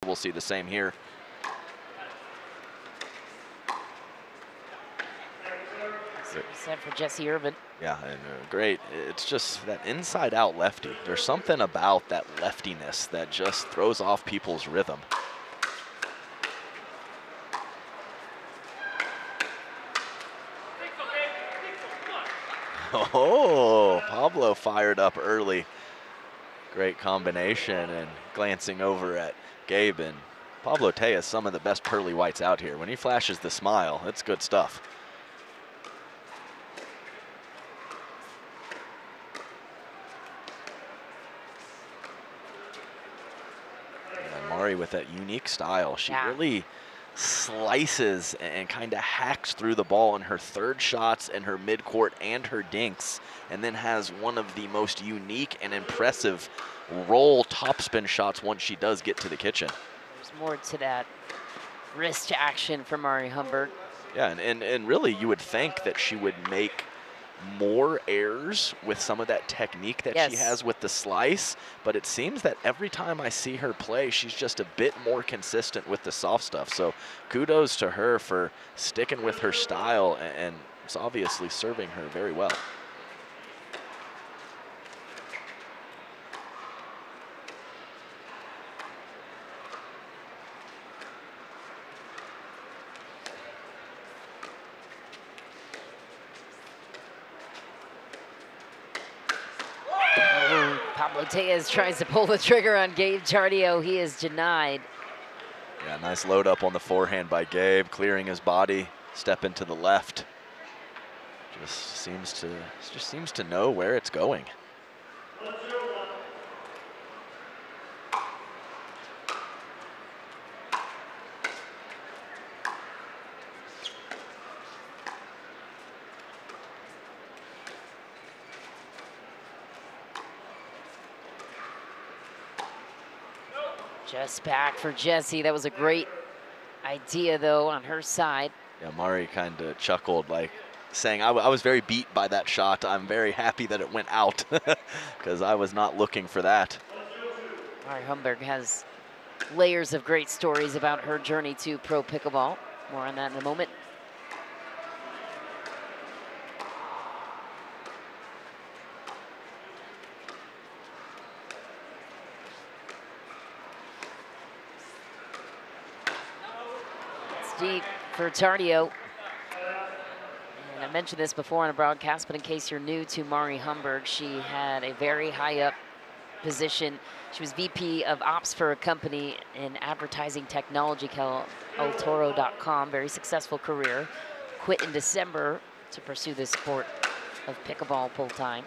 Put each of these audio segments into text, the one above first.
we'll see the same here. Set for Jessie Irvine. Yeah, and great. It's just that inside-out lefty. There's something about that leftiness that just throws off people's rhythm. Oh, Pablo fired up early. Great combination, and glancing over at Gabe, and Pablo Tellez, some of the best pearly whites out here. When he flashes the smile, it's good stuff. And Mari with that unique style. She really slices and kind of hacks through the ball in her third shots and her midcourt and her dinks, and then has one of the most unique and impressive roll topspin shots once she does get to the kitchen. There's more to that wrist action from Mari Humberg. Yeah, and really you would think that she would make more errors with some of that technique that she has with the slice, but it seems that every time I see her play, she's just a bit more consistent with the soft stuff. So kudos to her for sticking with her style, and it's obviously serving her very well. Pablo Tellez tries to pull the trigger on Gabe Tardio. He is denied. Yeah, nice load up on the forehand by Gabe, clearing his body, step into the left. Just seems to know where it's going. Just back for Jessie. That was a great idea, though, on her side. Yeah, Mari kind of chuckled, like saying, I was very beat by that shot. I'm very happy that it went out because I was not looking for that. Mari Humberg has layers of great stories about her journey to pro pickleball. More on that in a moment. Deep for Tardio. And I mentioned this before on a broadcast, but in case you're new to Mari Humberg, she had a very high up position. She was VP of Ops for a company in advertising technology called Altoro.com. Very successful career. Quit in December to pursue the sport of pickleball full time.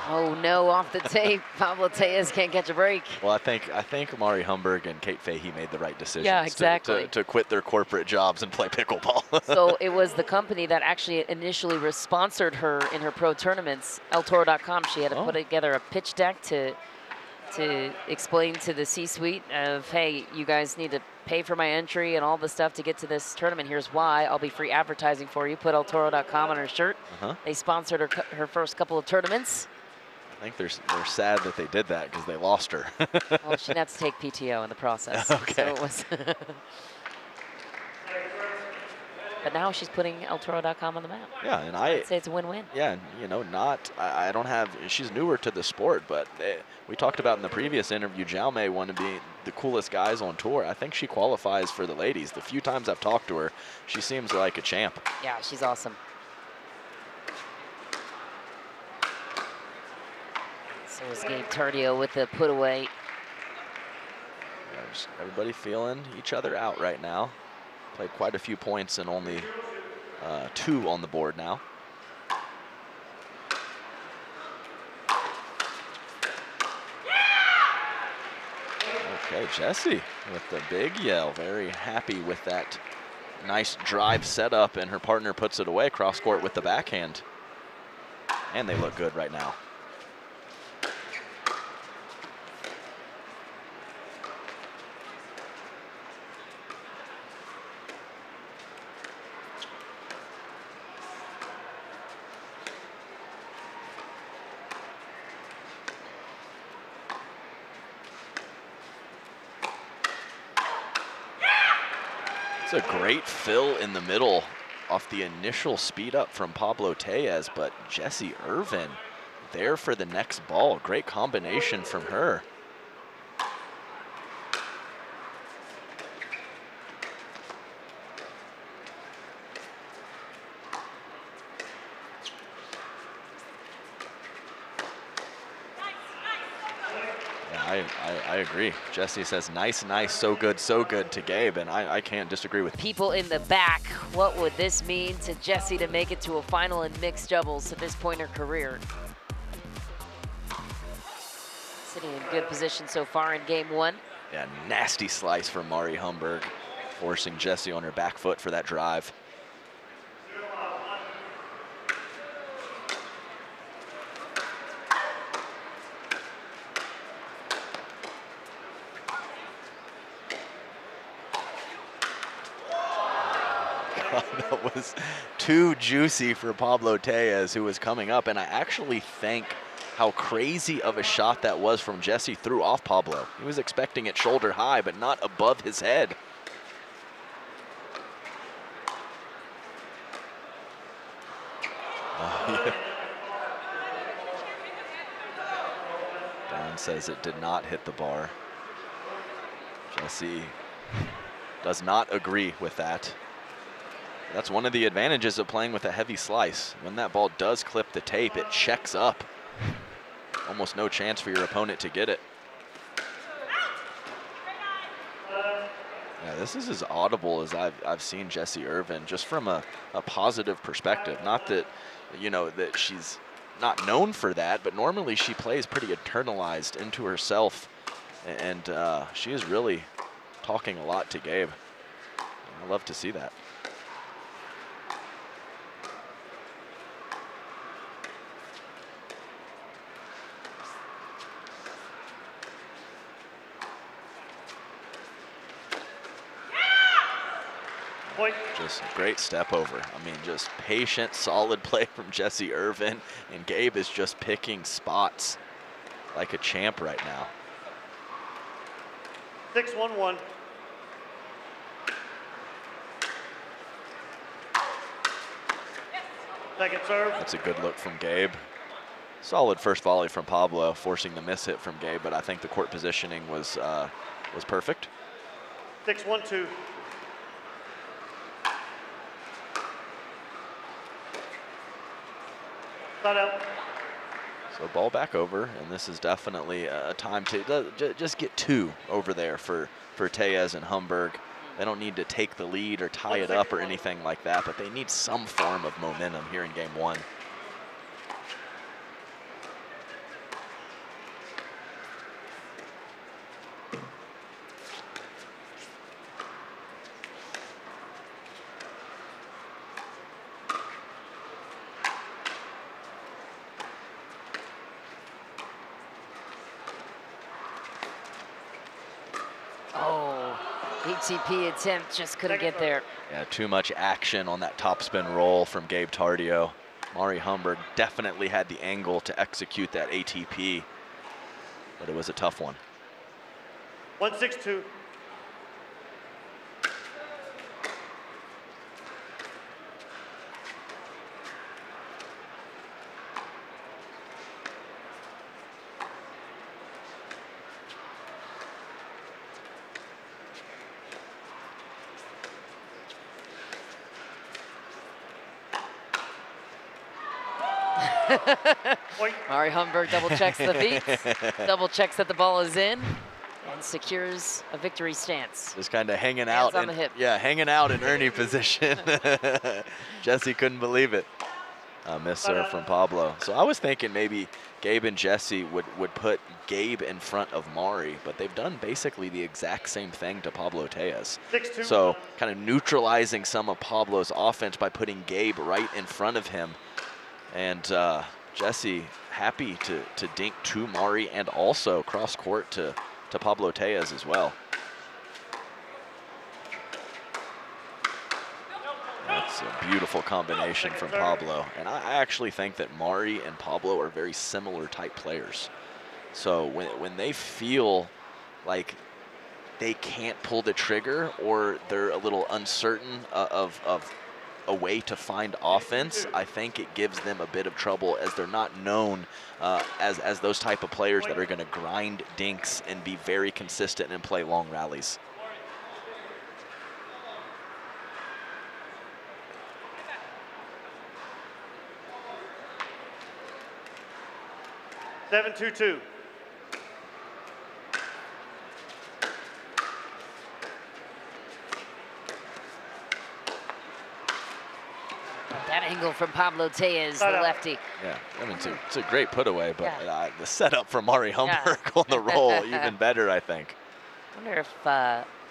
Oh no, off the tape. Pablo Tellez can't catch a break. Well, I think Mari Humberg and Kate Fahey made the right decision. Yeah, exactly. To quit their corporate jobs and play pickleball. So it was the company that actually initially sponsored her in her pro tournaments, Altoro.com. She had to put together a pitch deck to explain to the C-suite of, hey, you guys need to pay for my entry and all the stuff to get to this tournament. Here's why. I'll be free advertising for you. Put Altoro.com on her shirt. They sponsored her first couple of tournaments. I think they're sad that they did that because they lost her. Well, she had to take PTO in the process. Okay. So it was but now she's putting Altoro.com on the map. Yeah, and I'd say it's a win-win. Yeah, and you know, I don't have. She's newer to the sport, but we talked about in the previous interview, Jaume one of being the coolest guys on tour. I think she qualifies for the ladies. The few times I've talked to her, she seems like a champ. Yeah, she's awesome. So is Gabe Tardio with the put away. Yeah, just everybody feeling each other out right now. Played quite a few points and only 2 on the board now. Okay, Jessie with the big yell. Very happy with that nice drive setup, and her partner puts it away cross court with the backhand. And they look good right now. It's a great fill in the middle off the initial speed up from Pablo Tellez, but Jessie Irvine there for the next ball. Great combination from her. I agree. Jessie says nice, nice, so good to Gabe, and I can't disagree with people in the back. What would this mean to Jessie to make it to a final in mixed doubles at this point in her career? Sitting in good position so far in game one. Yeah, nasty slice from Mari Humberg, forcing Jessie on her back foot for that drive. That was too juicy for Pablo Tellez, who was coming up, and I actually think how crazy of a shot that was from Jessie threw off Pablo. He was expecting it shoulder high, but not above his head. Yeah. Don says it did not hit the bar. Jessie does not agree with that. That's one of the advantages of playing with a heavy slice. When that ball does clip the tape, it checks up. Almost no chance for your opponent to get it. Yeah, this is as audible as I've seen Jessie Irvine, just from a positive perspective. Not that, you know, that she's not known for that, but normally she plays pretty internalized into herself, and she is really talking a lot to Gabe. I love to see that. Just great step over. I mean, just patient, solid play from Jessie Irvine, and Gabe is just picking spots like a champ right now. 6-1-1. Second serve. That's a good look from Gabe. Solid first volley from Pablo, forcing the miss hit from Gabe, but I think the court positioning was perfect. 6-1-2. Out. So ball back over, and this is definitely a time to just get two over there for Tellez and Humberg. They don't need to take the lead or tie it up or anything like that, but they need some form of momentum here in game one. ATP attempt, just couldn't get there. Yeah, too much action on that topspin roll from Gabe Tardio. Mari Humberg definitely had the angle to execute that ATP, but it was a tough one. 1-6-2. Mari Humberg double checks the beats, double checks that the ball is in, and secures a victory stance. Just kind of hanging out. On the hip. Yeah, hanging out in Ernie position. Jessie couldn't believe it. Miss serve from Pablo. So I was thinking maybe Gabe and Jessie would put Gabe in front of Mari, but they've done basically the exact same thing to Pablo Tellez. So kind of neutralizing some of Pablo's offense by putting Gabe right in front of him. And Jessie happy to dink to Mari and also cross court to Pablo Tellez as well. That's a beautiful combination from Pablo. And I actually think that Mari and Pablo are very similar type players. So when they feel like they can't pull the trigger or they're a little uncertain of a way to find offense, I think it gives them a bit of trouble as they're not known as those type of players that are going to grind dinks and be very consistent and play long rallies. Seven, 2-2. That angle from Pablo Tellez, the lefty. Yeah, I mean, it's a great put away, but the setup from Mari Humberg on the roll, even better, I think. I wonder if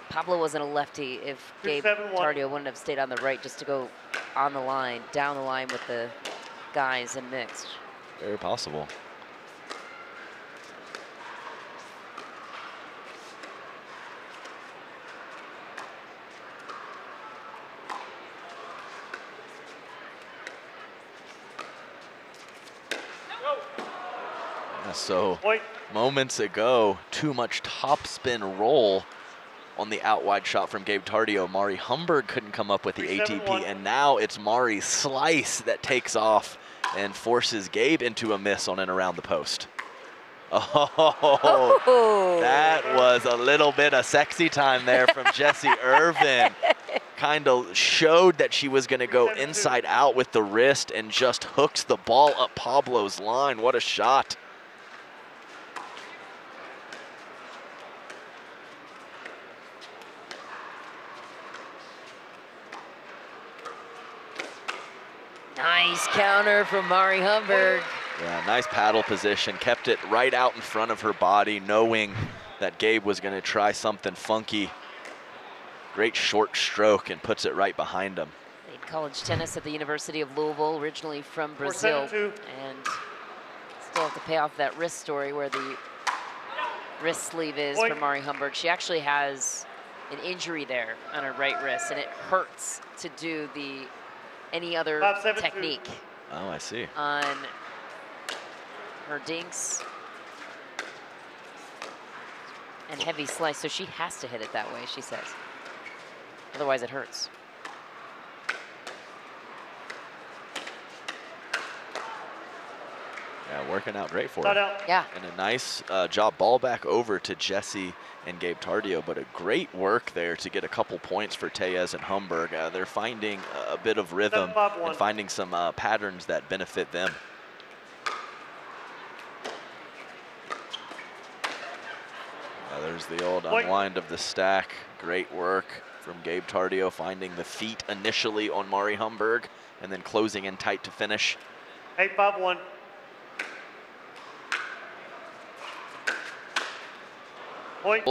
Pablo wasn't a lefty, if Gabe Tardio wouldn't have stayed on the right just to go on the line, down the line with the guys and mixed. Very possible. So moments ago, too much topspin roll on the out wide shot from Gabe Tardio. Mari Humberg couldn't come up with the ATP, and now it's Mari's slice that takes off and forces Gabe into a miss on and around the post. Oh, that was a little bit of sexy time there from Jessie Irvine. Kind of showed that she was going to go inside out with the wrist and just hooks the ball up Pablo's line. What a shot. Nice counter from Mari Humberg. Yeah, nice paddle position. Kept it right out in front of her body, knowing that Gabe was going to try something funky. Great short stroke and puts it right behind him. Played college tennis at the University of Louisville, originally from Brazil. And still have to pay off that wrist story where the wrist sleeve is for Mari Humberg. She actually has an injury there on her right wrist, and it hurts to do any other technique. Oh, I see. On her dinks and heavy slice, so she has to hit it that way, she says. Otherwise it hurts. Yeah, working out great for her. Yeah. And a nice job ball back over to Jessie and Gabe Tardio, but a great work there to get a couple points for Tellez and Humberg. They're finding a bit of rhythm and finding some patterns that benefit them. There's the old unwind of the stack. Great work from Gabe Tardio, finding the feet initially on Mari Humberg and then closing in tight to finish. 8-5-1.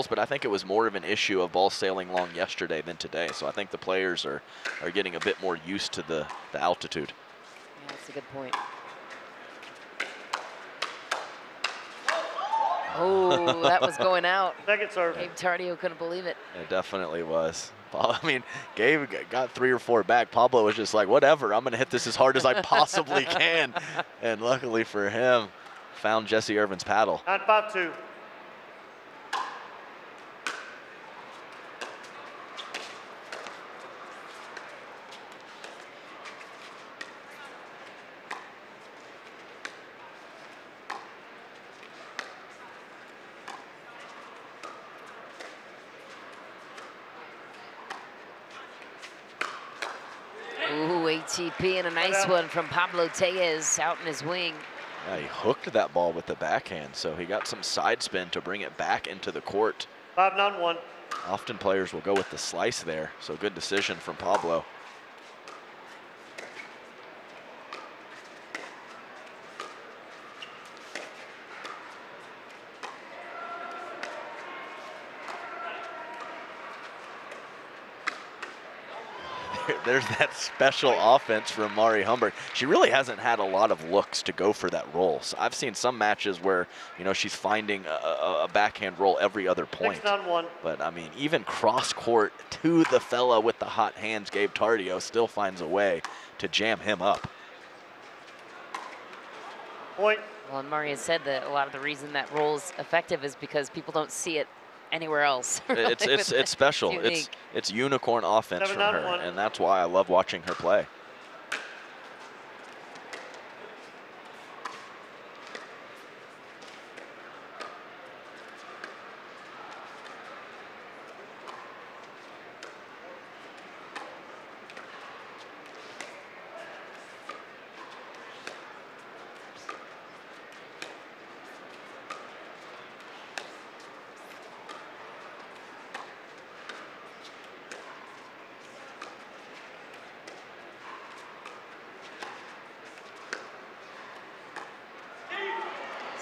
But I think it was more of an issue of ball sailing long yesterday than today. So I think the players are getting a bit more used to the altitude. Yeah, that's a good point. Oh, that was going out. Second serve. Gabe Tardio couldn't believe it. It definitely was. I mean, Gabe got 3 or 4 back. Pablo was just like, whatever, I'm going to hit this as hard as I possibly can. And luckily for him, found Jessie Irvine's paddle. 9-5-2. Ooh, ATP and a nice one from Pablo Tellez out in his wing. Yeah, he hooked that ball with the backhand, so he got some side spin to bring it back into the court. 5-9-1. Often players will go with the slice there, so good decision from Pablo. There's that special offense from Mari Humberg. She really hasn't had a lot of looks to go for that roll. So I've seen some matches where, you know, she's finding a backhand roll every other point. 6-9-1. But I mean, even cross court to the fella with the hot hands, Gabe Tardio, still finds a way to jam him up. Point. Well, and Mari has said that a lot of the reason that roll is effective is because people don't see it anywhere else. Really, it's special. unique. It's unicorn offense from her, and that's why I love watching her play.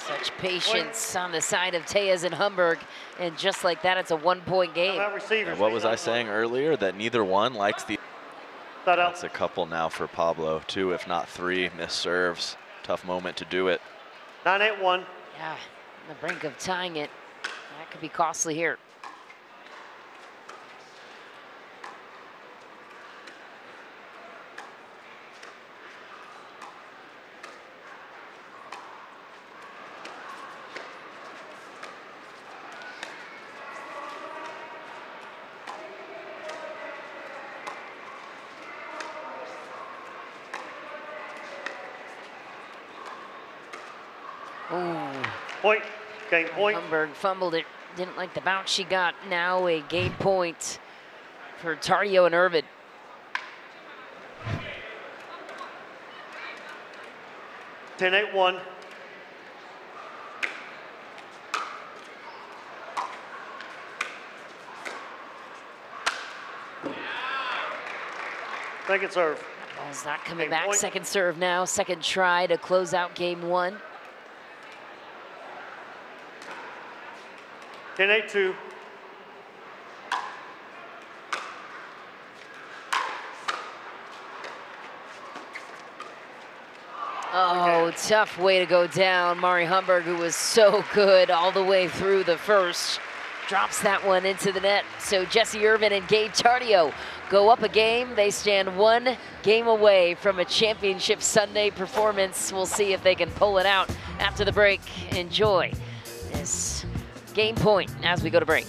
Such patience on the side of Tellez and Humberg, and just like that, it's a one-point game. And what was I saying earlier? That neither one likes the... That's a couple now for Pablo. 2, if not 3, missed serves. Tough moment to do it. 9-8-1. Yeah, on the brink of tying it. That could be costly here. Ooh. Point. Game point. Humberg fumbled it. Didn't like the bounce she got. Now a game point for Tardio and Irvine. Ten, 8-1. Second serve. Ball's not coming Game back. point. Second serve now. Second try to close out game 1. 10-8-2. Oh, tough way to go down. Mari Humberg, who was so good all the way through the first, drops that one into the net. So Jessie Irvine and Gabe Tardio go up a game. They stand 1 game away from a championship Sunday performance. We'll see if they can pull it out after the break. Enjoy this game point as we go to break.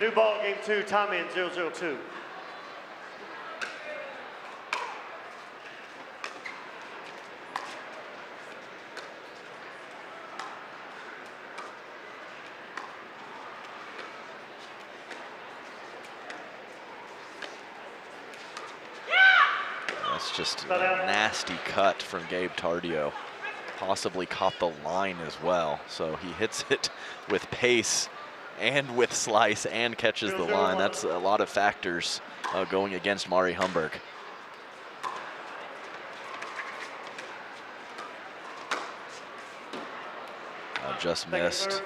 New ball, game 2, time in 0-0-2. That's just a nasty cut from Gabe Tardio. Possibly caught the line as well. So he hits it with pace and with slice and catches the line. That's a lot of factors going against Mari Humberg. Just missed.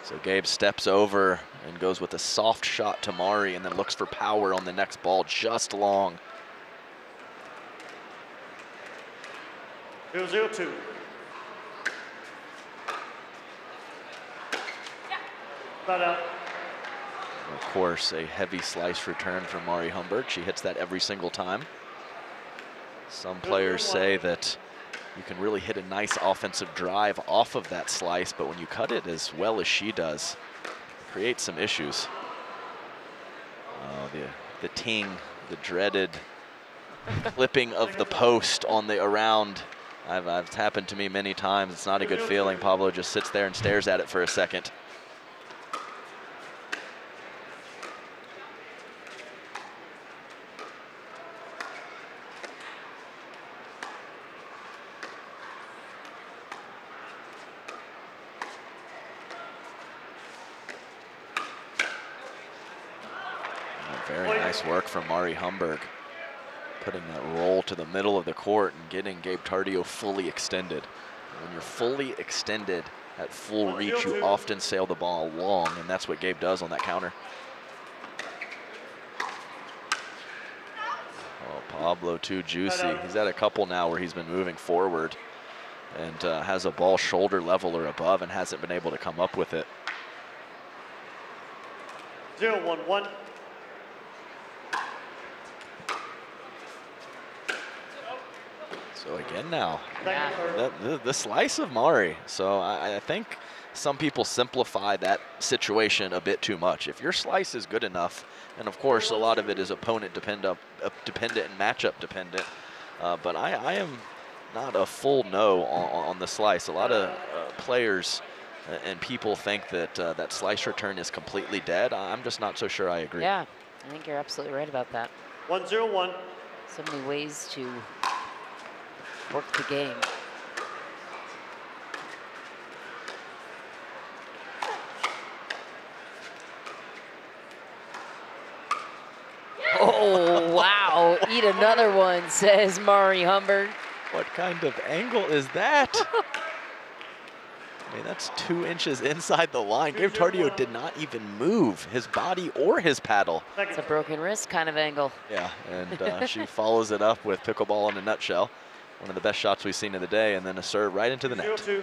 So Gabe steps over and goes with a soft shot to Mari and then looks for power on the next ball, just long. 0-0-2. Of course, a heavy slice return from Mari Humberg. She hits that every single time. Some players say that you can really hit a nice offensive drive off of that slice, but when you cut it as well as she does, it creates some issues. Oh, the ting, the dreaded clipping of the post on the around. It's happened to me many times. It's not a good feeling. Pablo just sits there and stares at it for a second. Very nice work from Mari Humberg, putting that roll to the middle of the court and getting Gabe Tardio fully extended. When you're fully extended at full reach, you often sail the ball long, and that's what Gabe does on that counter. Oh, Pablo too juicy. He's had a couple now where he's been moving forward and has a ball shoulder level or above and hasn't been able to come up with it. 0-1-1. So again now, Yeah. the slice of Mari. So I think some people simplify that situation a bit too much. If your slice is good enough, and of course a lot of it is opponent dependent and matchup dependent, but I am not a full no on the slice. A lot of players and people think that that slice return is completely dead. I'm just not so sure I agree. Yeah, I think you're absolutely right about that. 1-0-1. So many ways to work the game. Oh, wow. Eat another one, says Mari Humberg. What kind of angle is that? I mean, that's 2 inches inside the line. Gabe Tardio did not even move his body or his paddle. It's a broken wrist kind of angle. Yeah, and she follows it up with pickleball in a nutshell. One of the best shots we've seen of the day, and then a serve right into the net. 0-2.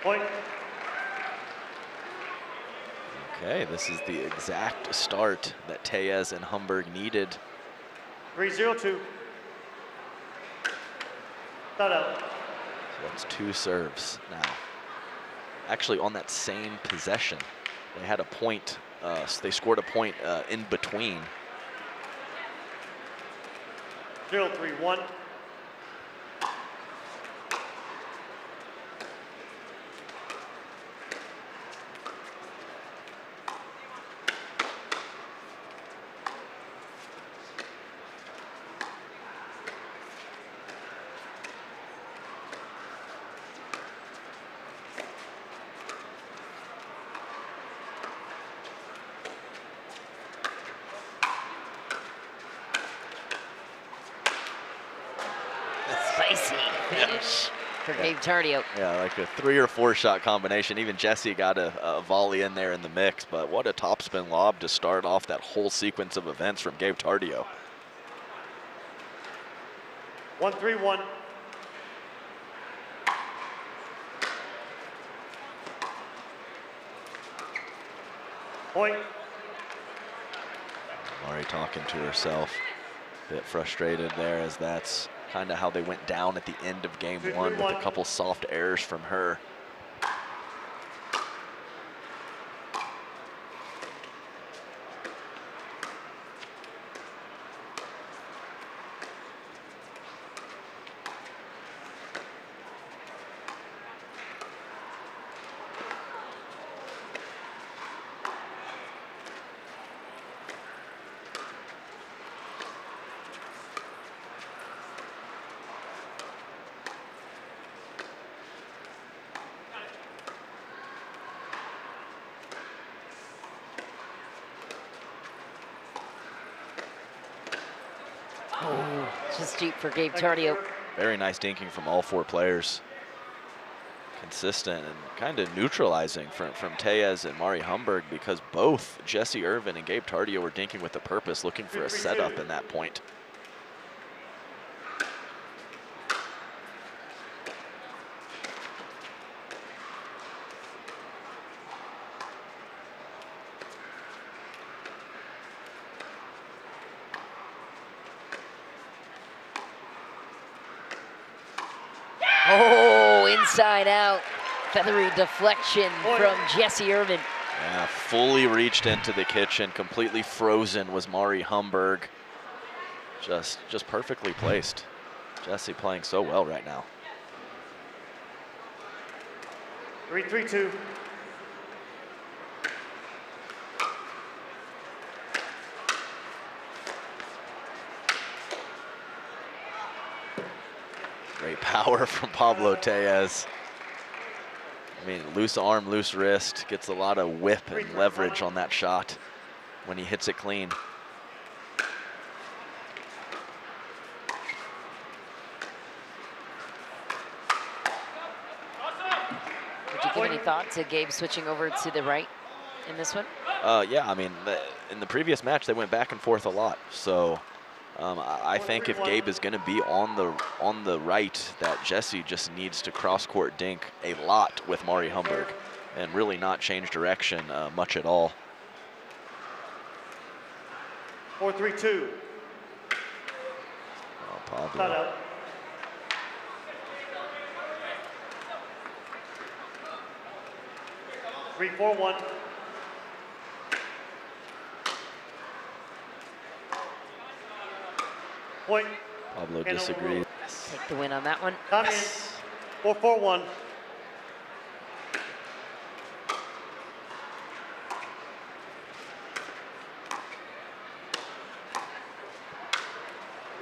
Point. Okay, this is the exact start that Tellez and Humberg needed. 3-0-2. Not out. So that's 2 serves now. Actually, on that same possession, they had a point. So they scored a point in between. 0-3-1. Spicy finish for Gabe Tardio. Yeah, like a 3 or 4 shot combination. Even Jessie got a volley in there in the mix, but what a topspin lob to start off that whole sequence of events from Gabe Tardio. 1-3-1. Point. Mari talking to herself, a bit frustrated there, as that's kind of how they went down at the end of game 1 with a couple soft errors from her. Oh, just deep for Gabe Tardio. Very nice dinking from all 4 players. Consistent and kind of neutralizing from Tellez and Mari Humberg, because both Jessie Irvine and Gabe Tardio were dinking with a purpose, looking for a setup in that point. Oh, inside out. Feathery deflection from Jessie Irvine. Yeah, fully reached into the kitchen, completely frozen was Mari Humberg. Just perfectly placed. Jessie playing so well right now. 3-3-2. Great power from Pablo Tellez. I mean, loose arm, loose wrist, gets a lot of whip and leverage on that shot when he hits it clean. Would you give any thought to Gabe switching over to the right in this one? Yeah, I mean, in the previous match, they went back and forth a lot. So I think if Gabe is going to be on the right, that Jessie just needs to cross-court dink a lot with Mari Humberg. and really not change direction much at all. 4-3-2. Oh, Pablo. Timeout. 3-4-1. Point. Pablo And disagrees. Take the win on that one. Time Yes. in. 4-4-1.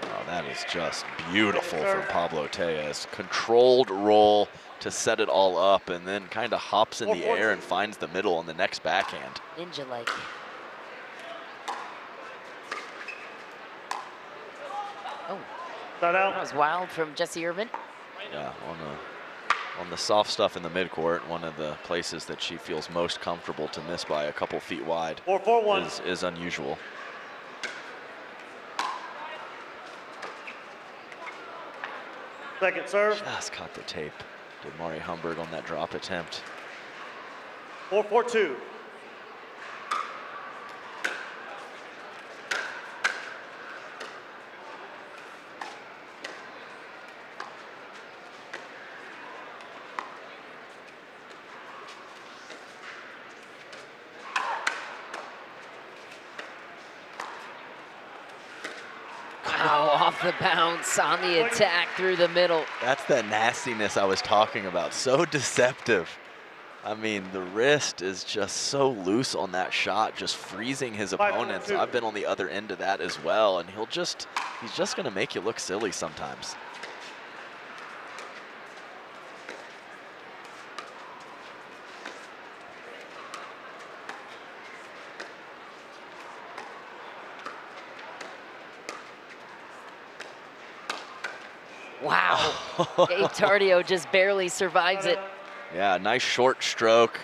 Oh, that is just beautiful from Pablo Tellez. Controlled roll to set it all up, and then kind of hops in the air and finds the middle on the next backhand. Ninja-like. Oh, That that was wild from Jessie Irvine. Yeah, on the soft stuff in the midcourt, one of the places that she feels most comfortable to miss by a couple feet wide 4-4-1. is unusual. Second serve. Just caught the tape. Did Mari Humberg on that drop attempt. 4-4-2. Wow, off the bounce on the attack through the middle. That's that nastiness I was talking about. So deceptive. I mean, the wrist is just so loose on that shot, just freezing his opponents. I've been on the other end of that as well, and he's just going to make you look silly sometimes. Wow. Gabe Tardio just barely survives it. Yeah, nice short stroke.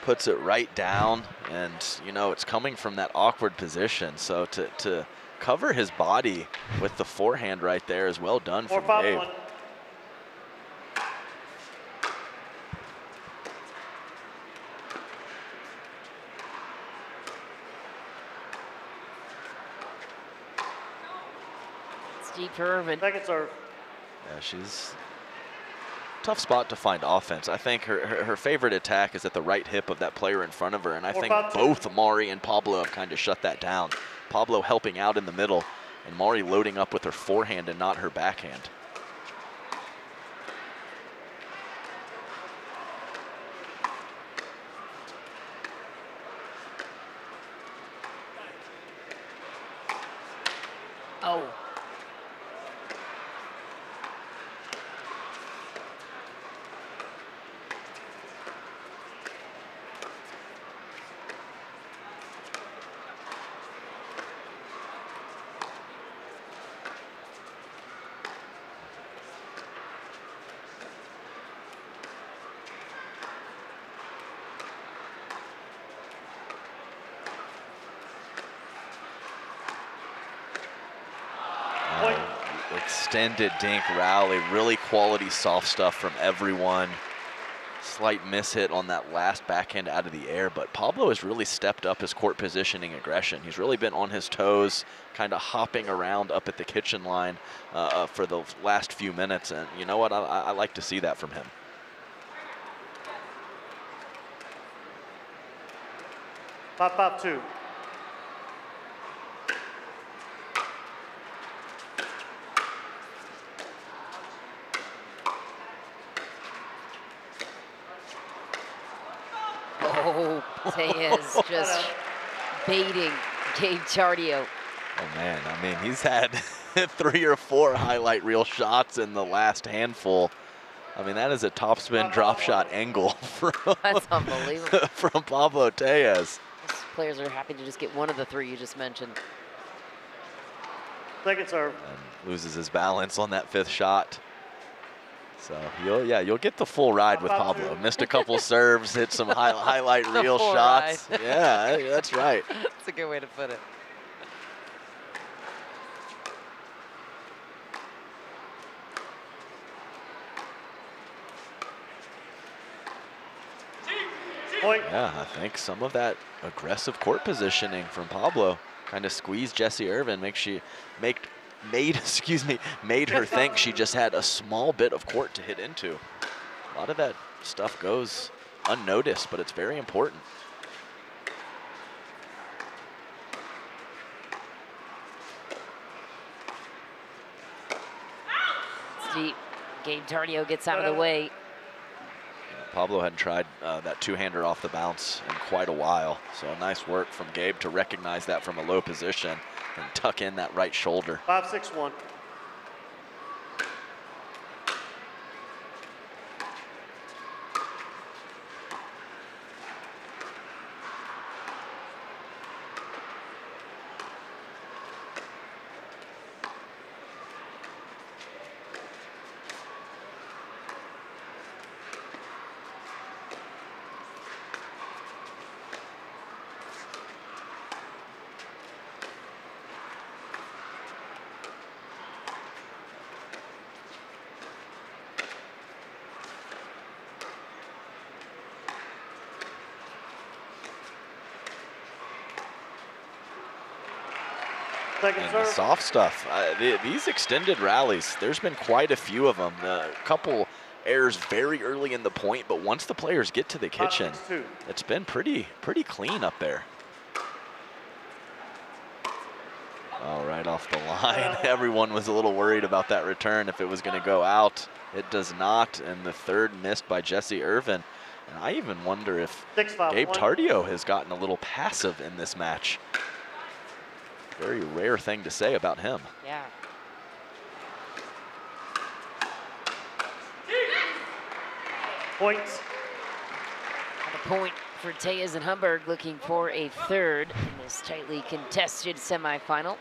Puts it right down, and you know it's coming from that awkward position. So to cover his body with the forehand right there is well done from Gabe. It's deep for Irvine. Second serve. Yeah, she's tough spot to find offense. I think her favorite attack is at the right hip of that player in front of her, and I think both Mari and Pablo have kind of shut that down. Pablo helping out in the middle, and Mari loading up with her forehand and not her backhand. Oh. Extended dink rally, really quality soft stuff from everyone. Slight mishit on that last backhand out of the air, but Pablo has really stepped up his court positioning aggression. He's really been on his toes, kind of hopping around up at the kitchen line for the last few minutes, and you know what, I like to see that from him. Pop 2. Oh, Tellez just baiting Gabe Tardio. Oh man, I mean, he's had 3 or 4 highlight reel shots in the last handful. I mean, that is a topspin drop shot angle from, That's unbelievable. from Pablo Tellez. Most players are happy to just get one of the 3 you just mentioned. Second serve. And loses his balance on that 5th shot. So you'll get the full ride with Pablo. Missed a couple serves, hit some highlight reel shots. Yeah, that's right. That's a good way to put it. Point. Yeah, I think some of that aggressive court positioning from Pablo kind of squeezed Jessie Irvine, made her think she just had a small bit of court to hit into. A lot of that stuff goes unnoticed, but it's very important. Deep. Gabe Tardio gets out of the way. Pablo hadn't tried that two-hander off the bounce in quite a while, so nice work from Gabe to recognize that from a low position and tuck in that right shoulder. 5-6-1. And the soft stuff. These extended rallies, there's been quite a few of them. A couple errors very early in the point, but once the players get to the kitchen, it's been pretty clean up there. Oh, right off the line. Everyone was a little worried about that return if it was going to go out. It does not, and the third missed by Jessie Irvine. And I even wonder if Gabe Tardio has gotten a little passive in this match. Very rare thing to say about him. Yeah. Points. The point for Tellez and Humberg, looking for a third in this tightly contested semifinal.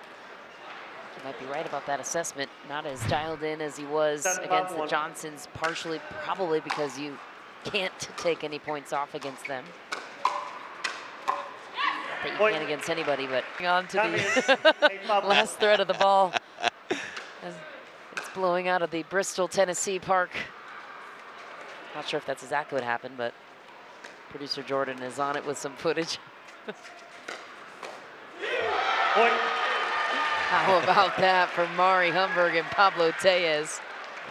You might be right about that assessment. Not as dialed in as he was against the Johnsons, partially probably because you can't take any points off against them. That you can't against anybody, but on to the last thread of the ball. As it's blowing out of the Bristol, Tennessee park. Not sure if that's exactly what happened, but producer Jordan is on it with some footage. How about that from Mari Humberg and Pablo Tellez?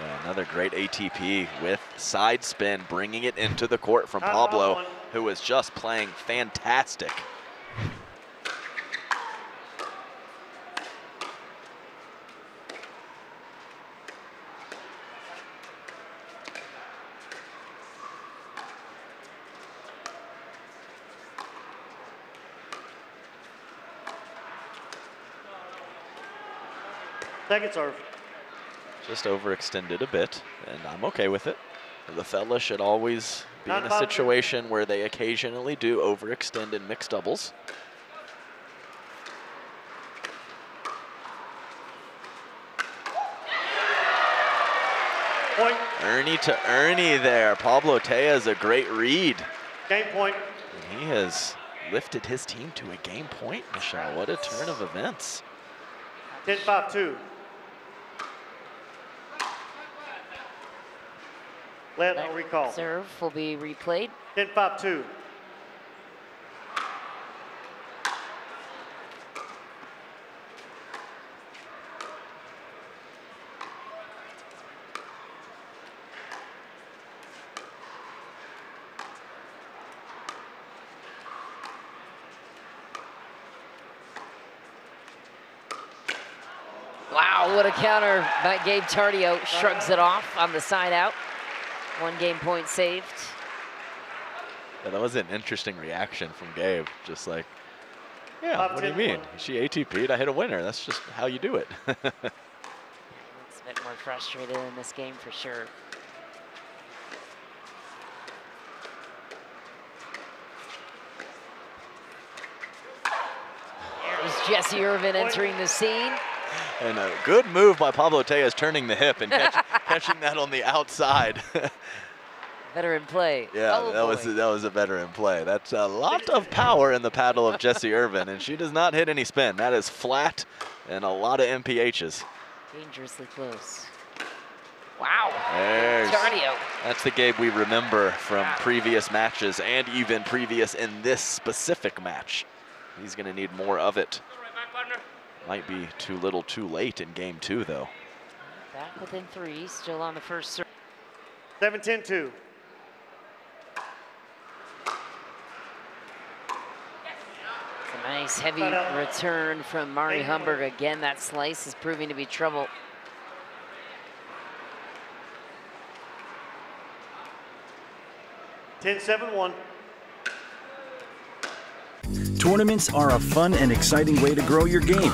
Yeah, another great ATP with side spin, bringing it into the court from Pablo, who was just playing fantastic. Second serve. Just overextended a bit, and I'm okay with it. The fella should always be in a situation where they occasionally do overextend in mixed doubles. Point. Ernie to Ernie there. Pablo Tellez, a great read. Game point. And he has lifted his team to a game point, Michelle. What a turn of events. 10-5-2. Let no recall. Serve will be replayed. 10-5-2. Wow, what a counter by Gabe Tardio. Shrugs it off on the side out. 1 game point saved. Yeah, that was an interesting reaction from Gabe. Just like, yeah, what do you mean? She ATP'd, I hit a winner. That's just how you do it. It's a bit more frustrated in this game for sure. There's Jessie Irvine entering the scene. And a good move by Pablo Tellez, turning the hip and catching that on the outside. Veteran play. Yeah, oh, that was a veteran play. That's a lot of power in the paddle of Jessie Irvine, and she does not hit any spin. That is flat and a lot of MPHs. Dangerously close. Wow. There's Tardio. That's the Gabe we remember from previous matches and even previous in this specific match. He's going to need more of it. Might be too little too late in game 2, though. Back within 3, still on the first serve. 7-10-2. A nice heavy return from Mari Humberg. Again, that slice is proving to be trouble. (10-7-1). Tournaments are a fun and exciting way to grow your game.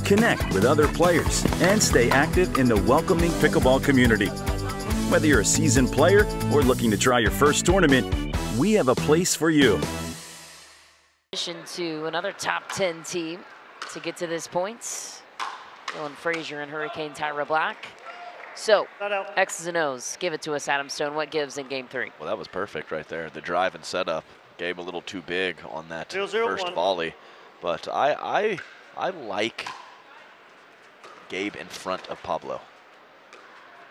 Connect with other players and stay active in the welcoming pickleball community. Whether you're a seasoned player or looking to try your first tournament, we have a place for you. To another top 10 team to get to this point. Dylan Frazier and Hurricane Tyra Black. So, X's and O's, give it to us, Adam Stone. What gives in game 3? Well, that was perfect right there. The drive and setup. Gabe a little too big on that 0-0-1. first volley. But I like Gabe in front of Pablo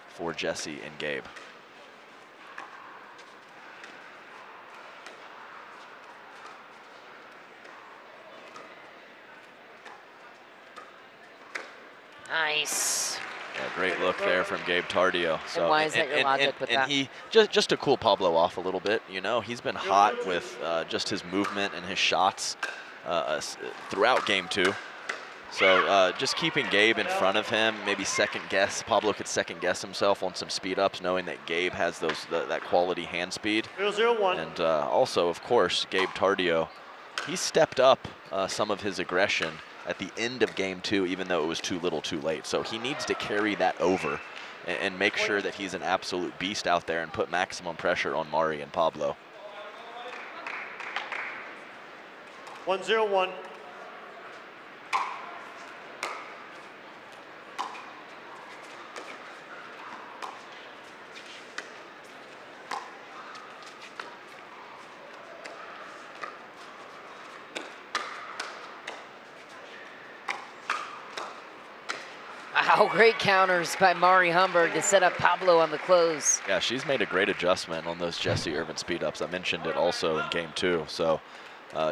for Jessie and Gabe. Nice. Yeah, great look there from Gabe Tardio. So, and why is that your logic with that? He just to cool Pablo off a little bit. You know, he's been hot with just his movement and his shots throughout game 2. So just keeping Gabe in front of him, maybe second guess. Pablo could second guess himself on some speed ups, knowing that Gabe has that quality hand speed. 0-0-1. And also, of course, Gabe Tardio, he stepped up some of his aggression at the end of game 2, even though it was too little too late. So he needs to carry that over and make sure that he's an absolute beast out there and put maximum pressure on Mari and Pablo. 1-0-1. Wow, great counters by Mari Humberg to set up Pablo on the close. Yeah, she's made a great adjustment on those Jessie Irvine speed ups. I mentioned it also in game 2. So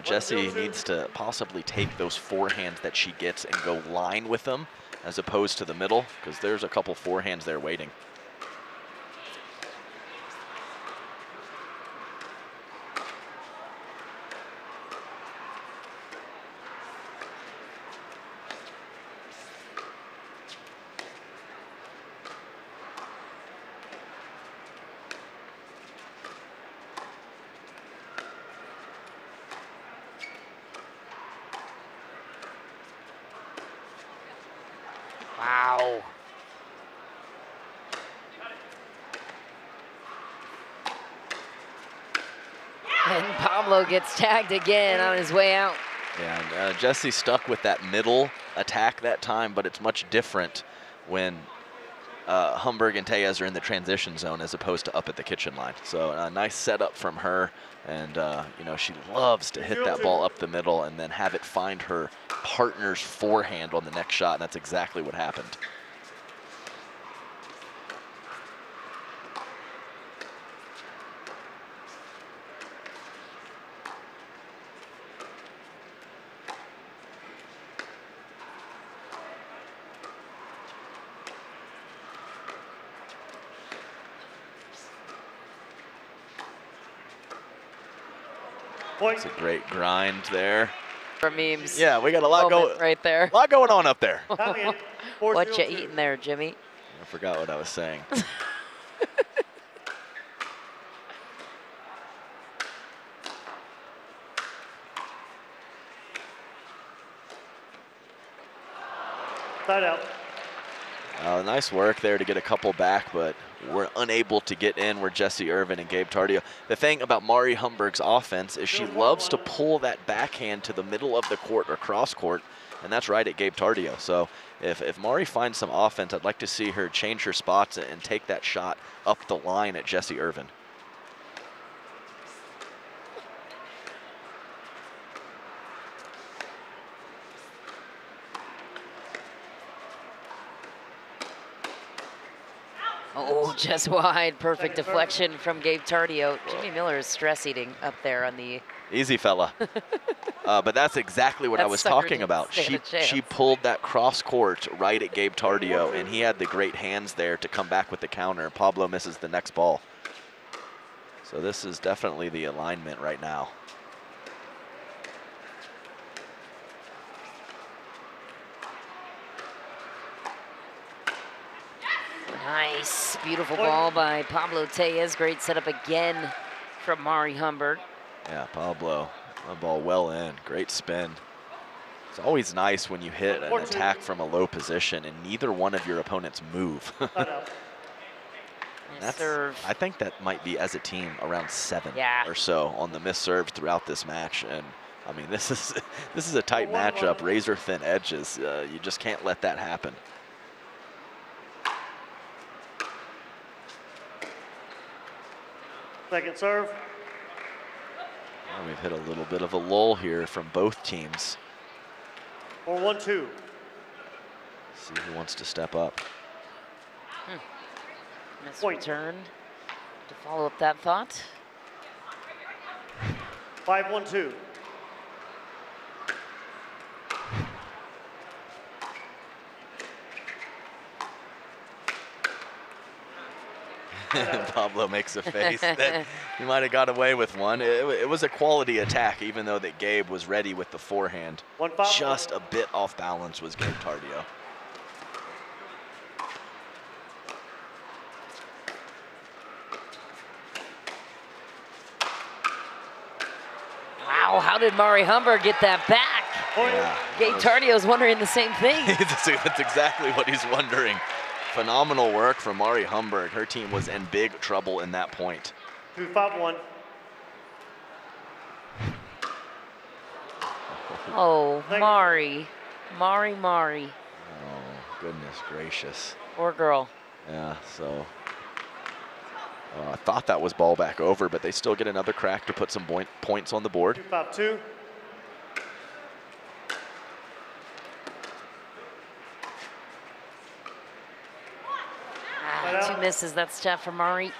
Jessie needs to possibly take those forehands that she gets and go line with them as opposed to the middle, because there's a couple forehands there waiting. Wow. And Pablo gets tagged again on his way out. Yeah, and Jessie stuck with that middle attack that time, but it's much different when Humberg and Tellez are in the transition zone as opposed to up at the kitchen line. So a nice setup from her, and you know, she loves to hit that ball up the middle and then have it find her partner's forehand on the next shot, and that's exactly what happened. It's a great grind there. For memes. Yeah, we got a lot going right there. A lot going on up there. What you eating there, Jimmy? I forgot what I was saying. Side out. Nice work there to get a couple back, but we're unable to get in where Jessie Irvine and Gabe Tardio. The thing about Mari Humberg's offense is she loves to pull that backhand to the middle of the court or cross court, and that's right at Gabe Tardio. So if Mari finds some offense, I'd like to see her change her spots and take that shot up the line at Jessie Irvine. Oh, just wide. Perfect deflection from Gabe Tardio. Jimmy Miller is stress eating up there on the. Easy fella. But that's exactly what I was talking about. She pulled that cross court right at Gabe Tardio, and he had the great hands there to come back with the counter. Pablo misses the next ball. So this is definitely the alignment right now. Nice, beautiful ball by Pablo Tellez. Great setup again from Mari Humberg. Yeah, Pablo, that ball well in, great spin. It's always nice when you hit an attack from a low position and neither one of your opponents move. I think that might be, as a team, around 7 or so on the missed serves throughout this match. And I mean, this is a tight matchup, razor thin edges. You just can't let that happen. Second serve. Well, we've hit a little bit of a lull here from both teams. 4-1-2. See who wants to step up. Nice return to follow up that thought. 5-1-2. Pablo makes a face that he might have got away with one. It was a quality attack, even though that Gabe was ready with the forehand. Just a bit off balance was Gabe Tardio. Wow, how did Mari Humberg get that back? Yeah, Gabe Tardio's wondering the same thing. That's exactly what he's wondering. Phenomenal work from Mari Humberg. Her team was in big trouble in that point. 2-5-1. Oh, Mari. Mari. Oh, goodness gracious. Poor girl. Yeah, so I thought that was ball back over, but they still get another crack to put some points on the board. 2-5-2. Two misses. That's tough for Mari.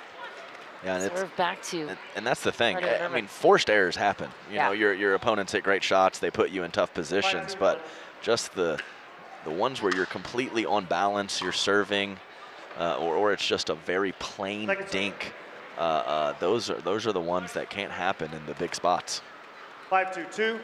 Yeah, and serve back to. And that's the thing. I mean, forced errors happen. You know, your opponents hit great shots. They put you in tough positions, but just the ones where you're completely on balance, you're serving, or it's just a very plain dink. Those are the ones that can't happen in the big spots. 5-2-2.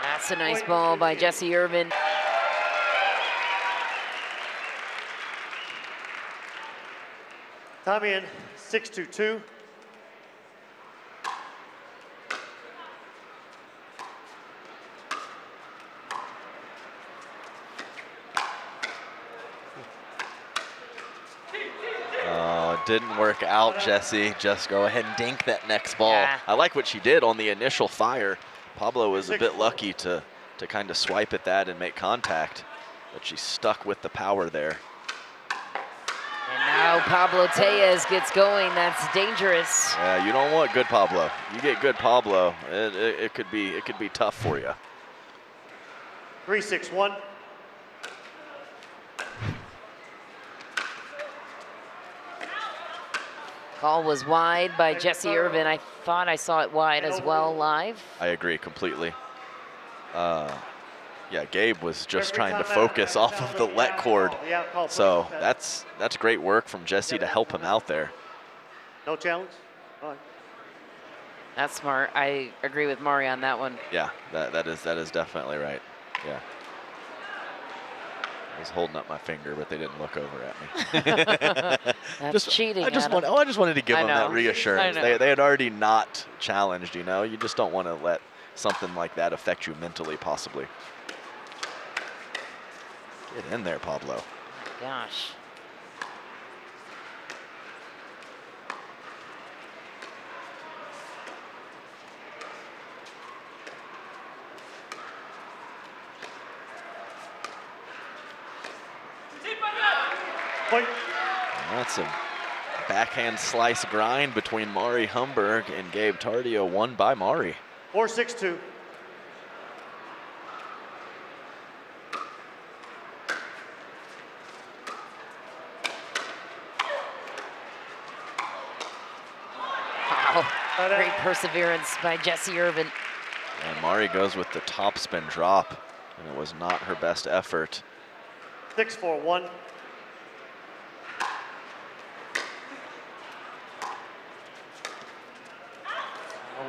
That's a nice ball by Jessie Irvine. Time in, 6-2-2. Didn't work out, Jessie. Just go ahead and dink that next ball. Yeah. I like what she did on the initial fire. Pablo was a bit lucky to kind of swipe at that and make contact, but she stuck with the power there. And now Pablo Tellez gets going. That's dangerous. Yeah, you don't want good Pablo. You get good Pablo, it could be tough for you. 3-6-1. Call was wide by Jessie Irvine. I thought I saw it wide as well live. I agree completely. Yeah, Gabe was just trying to focus off of the let cord. So that's great work from Jessie to help him out there. No challenge? That's smart. I agree with Mari on that one. Yeah, that is definitely right. Yeah. I was holding up my finger, but they didn't look over at me. That's cheating. I just wanted to give them that reassurance. They had already not challenged, you know. You just don't want to let something like that affect you mentally, possibly. Get in there, Pablo. Oh my gosh. Point. That's a backhand slice grind between Mari Humberg and Gabe Tardio, won by Mari. 4-6-2. Wow, great perseverance by Jessie Irvine. And Mari goes with the topspin drop, and it was not her best effort. 6-4-1.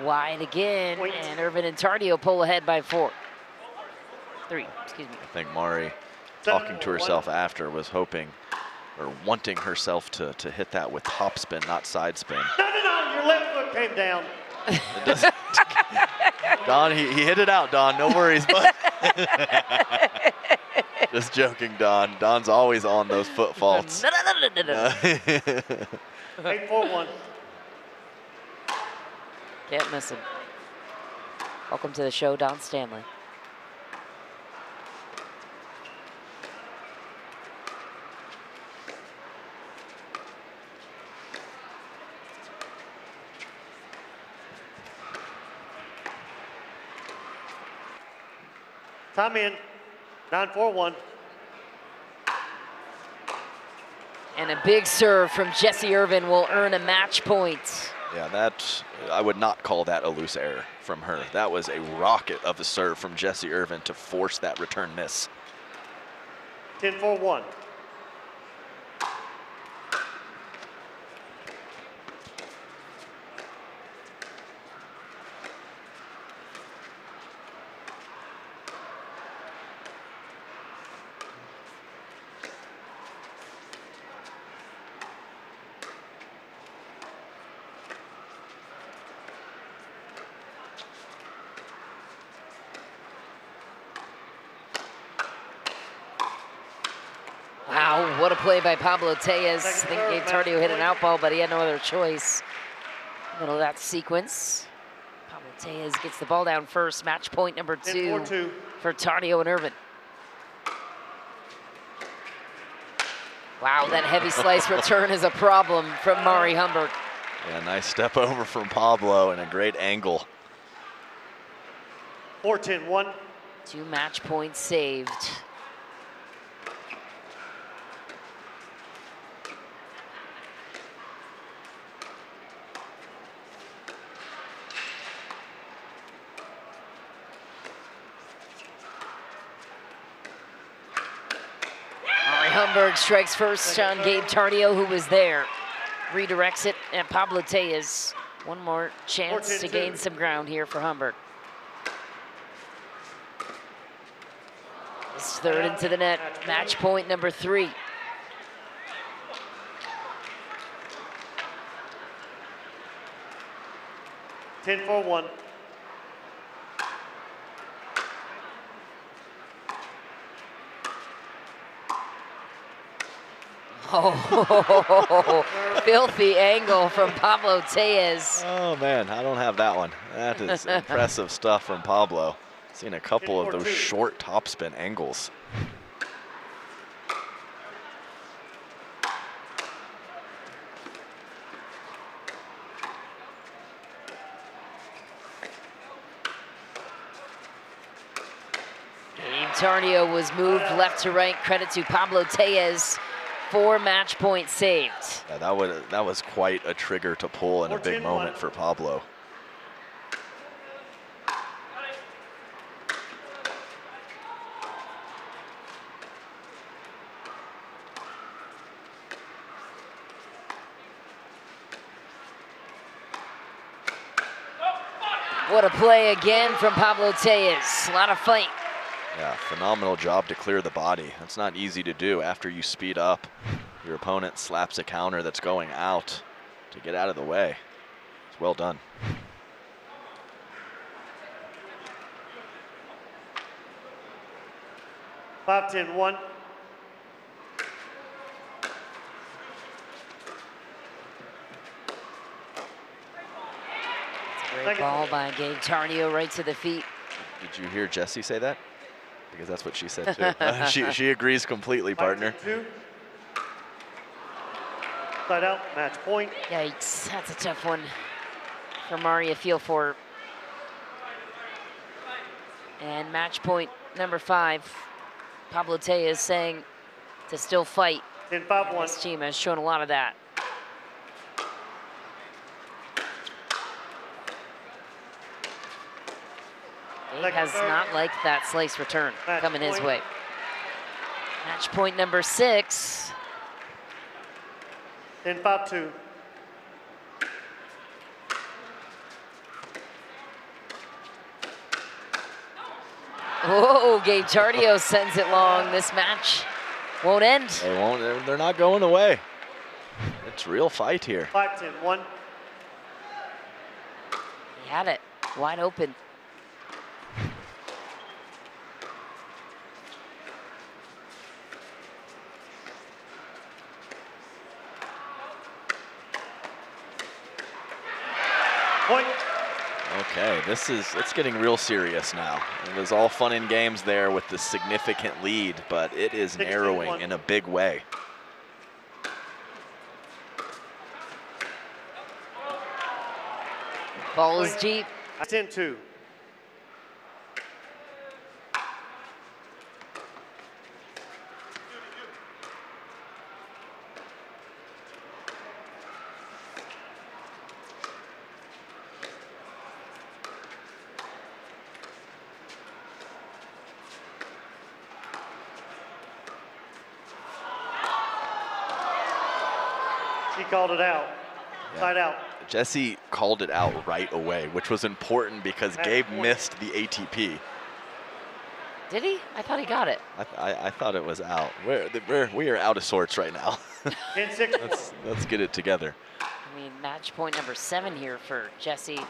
Wide again, and Irvine and Tardio pull ahead by 3, excuse me. I think Mari, talking to herself after, was hoping or wanting herself to hit that with topspin, not side spin. No, your left foot came down. Don, he hit it out, Don. No worries, bud. Just joking, Don. Don's always on those foot faults. No. 8-4-1. Can't miss him. Welcome to the show, Don Stanley. Time in. 9-4-1. And a big serve from Jessie Irvine will earn a match point. Yeah, I would not call that a loose error from her. That was a rocket of a serve from Jessie Irvine to force that return miss. 10-4-1. Wow, what a play by Pablo Tellez. I think Gabe Tardio hit an out ball, but he had no other choice. Middle of that sequence. Pablo Tellez gets the ball down first. Match point number 2 for Tardio and Irvine. Wow, that heavy slice return is a problem from Mari Humberg. Yeah, nice step over from Pablo and a great angle. 4-10-1. 2 match points saved. Humberg strikes first on Gabe Tardio, who was there. Redirects it, and Pablo Tellez. One more chance to gain some ground here for Humberg. This third into the net, match point number 3. Ten for 1. Oh, filthy angle from Pablo Tellez. Oh man, I don't have that one. That is impressive stuff from Pablo. Seen a couple of those short topspin angles. Tardio was moved left to right. Credit to Pablo Tellez. 4 match points saved. Yeah, that was quite a trigger to pull and a big moment for Pablo. What a play again from Pablo Tellez. A lot of fight. Yeah, phenomenal job to clear the body. That's not easy to do after you speed up. Your opponent slaps a counter that's going out to get out of the way. It's well done. Five, 10, 1. Great ball by Gabe Tardio right to the feet. Did you hear Jessie say that? Because that's what she said too. She agrees completely, partner. Side out, match point. Yikes, that's a tough one for Mari to feel for. And match point number 5, Pablo Tellez saying to still fight. 10-5-1. This team has shown a lot of that. Gabe has not liked that slice return coming his way. Match point number 6. 10-5-2. Oh, Gabe Tardio sends it long. This match won't end. They won't. They're not going away. It's real fight here. 5-10-1. He had it wide open. Point. Okay, it's getting real serious now. It was all fun and games there with the significant lead, but it is narrowing in a big way. Ball is deep. 10-2. She called it out. Yeah. Side out. Jessie called it out right away, which was important because Gabe missed the ATP. Did he? I thought he got it. I thought it was out. We are out of sorts right now. 10-6. Let's get it together. I mean, match point number 7 here for Jessie.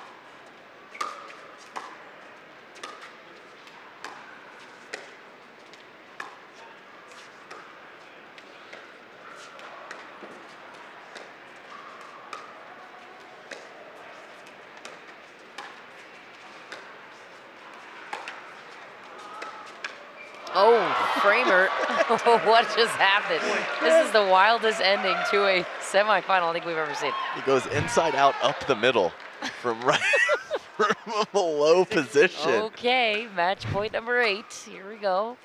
Oh, Framer, what just happened? This is the wildest ending to a semifinal I think we've ever seen. He goes inside out up the middle from right from a low position. Okay, match point number 8. Here we go.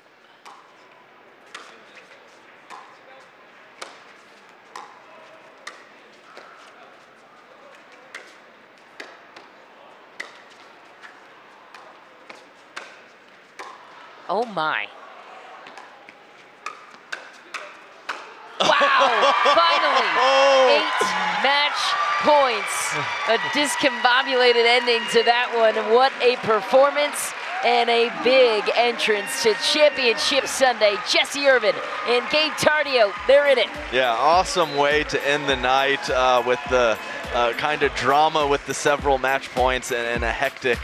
Oh my. Wow, finally, 8 match points. A discombobulated ending to that one. What a performance and a big entrance to Championship Sunday. Jessie Irvine and Gabe Tardio, they're in it. Yeah, awesome way to end the night with the kind of drama with the several match points and a hectic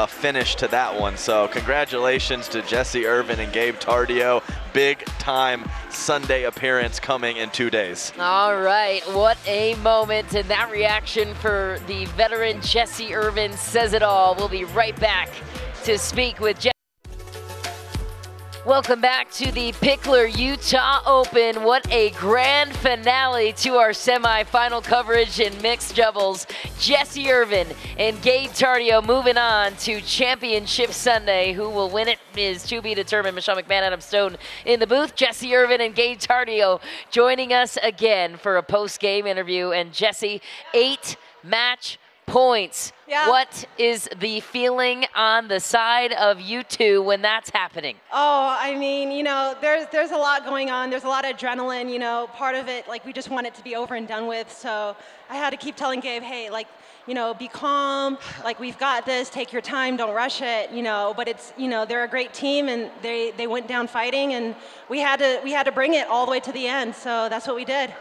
finish to that one. So congratulations to Jessie Irvine and Gabe Tardio. Big time Sunday appearance coming in 2 days. All right, what a moment, and that reaction for the veteran Jessie Irvine says it all. We'll be right back to speak with Jessie. Welcome back to the Picklr Utah Open. What a grand finale to our semifinal coverage in mixed doubles. Jessie Irvine and Gabe Tardio moving on to Championship Sunday. Who will win it is to be determined. Michelle McMahon, Adam Stone in the booth. Jessie Irvine and Gabe Tardio joining us again for a post-game interview. And Jessie, 8 match points. Yeah. What is the feeling on the side of you two when that's happening? Oh, I mean, you know, there's a lot going on. There's a lot of adrenaline, you know, part of it, like, we just want it to be over and done with. So I had to keep telling Gabe, hey, like, you know, be calm, like, we've got this, take your time, don't rush it, you know, but it's, you know, they're a great team and they went down fighting and we had to bring it all the way to the end. So that's what we did.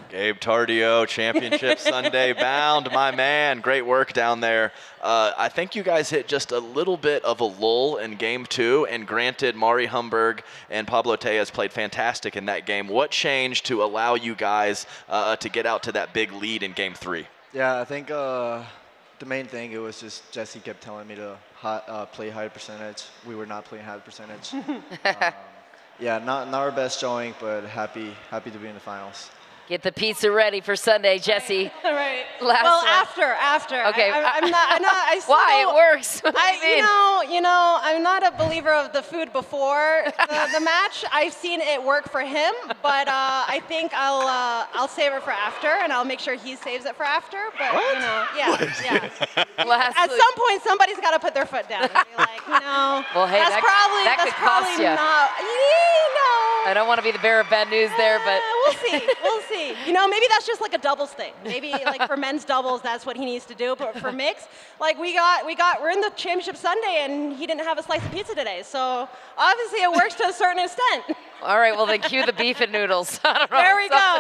Gabe Tardio, Championship Sunday bound, my man. Great work down there. I think you guys hit just a little bit of a lull in game 2, and granted, Mari Humberg and Pablo Tellez played fantastic in that game. What changed to allow you guys to get out to that big lead in game 3? Yeah, I think the main thing, it was just Jessie kept telling me to play high percentage. We were not playing high percentage. Yeah, not our best showing, but happy to be in the finals. Get the pizza ready for Sunday, Jessie. Right. Last well, one. after. Okay. I'm not. I still, Why? It works. You know, I'm not a believer of the food before the match. I've seen it work for him, but I think I'll save it for after, and I'll make sure he saves it for after. But you know, yeah. At some point, somebody's got to put their foot down and be like, well, hey, that's that could probably cost you. not. I don't want to be the bearer of bad news there, but we'll see. You know, maybe that's just like a doubles thing. Maybe like for men's doubles, that's what he needs to do. But for mixed, like we're in the championship Sunday, and he didn't have a slice of pizza today. So obviously, it works to a certain extent. All right, well then cue the beef and noodles. I don't know.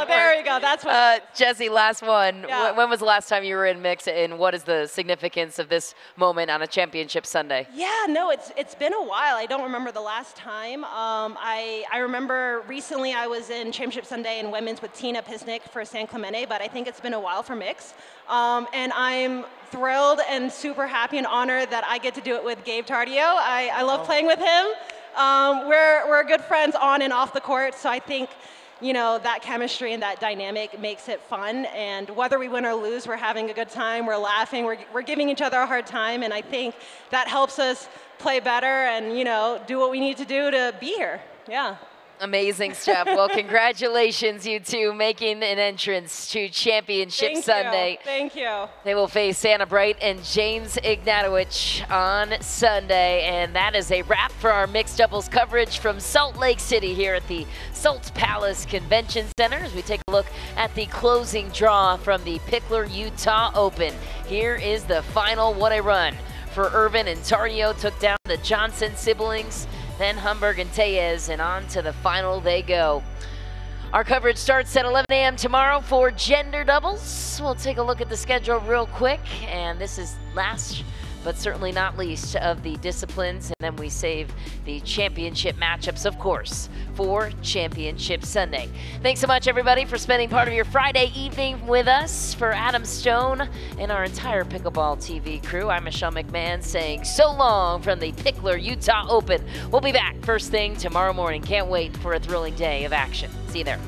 There we go. That's what. Jessie, last one. Yeah. When was the last time you were in mix, and what is the significance of this moment on a championship Sunday? Yeah, no, it's been a while. I don't remember the last time. I remember recently I was in Championship Sunday in women's with Tina Pisnik for San Clemente, but I think it's been a while for mix. And I'm thrilled and super happy and honored that I get to do it with Gabe Tardio. I love playing with him. We're good friends on and off the court, so I think, you know, that chemistry and that dynamic makes it fun. And whether we win or lose, we're having a good time, we're laughing, we're giving each other a hard time, and I think that helps us play better and, you know, do what we need to do to be here. Yeah. Amazing stuff. Well, congratulations, you two, making an entrance to Championship Sunday. Thank you. They will face Anna Bright and James Ignatowicz on Sunday. And that is a wrap for our mixed doubles coverage from Salt Lake City here at the Salt Palace Convention Center as we take a look at the closing draw from the Picklr Utah Open. Here is the final. What a run for Irvine and Tardio. Took down the Johnson siblings, then Humberg and Tellez, and on to the final they go. Our coverage starts at 11 a.m. tomorrow for gender doubles. We'll take a look at the schedule real quick, and this is last but certainly not least of the disciplines, and then we save the championship matchups, of course, for Championship Sunday. Thanks so much, everybody, for spending part of your Friday evening with us. For Adam Stone and our entire Pickleball TV crew, I'm Michelle McMahon saying so long from the Picklr Utah Open. We'll be back first thing tomorrow morning. Can't wait for a thrilling day of action. See you there.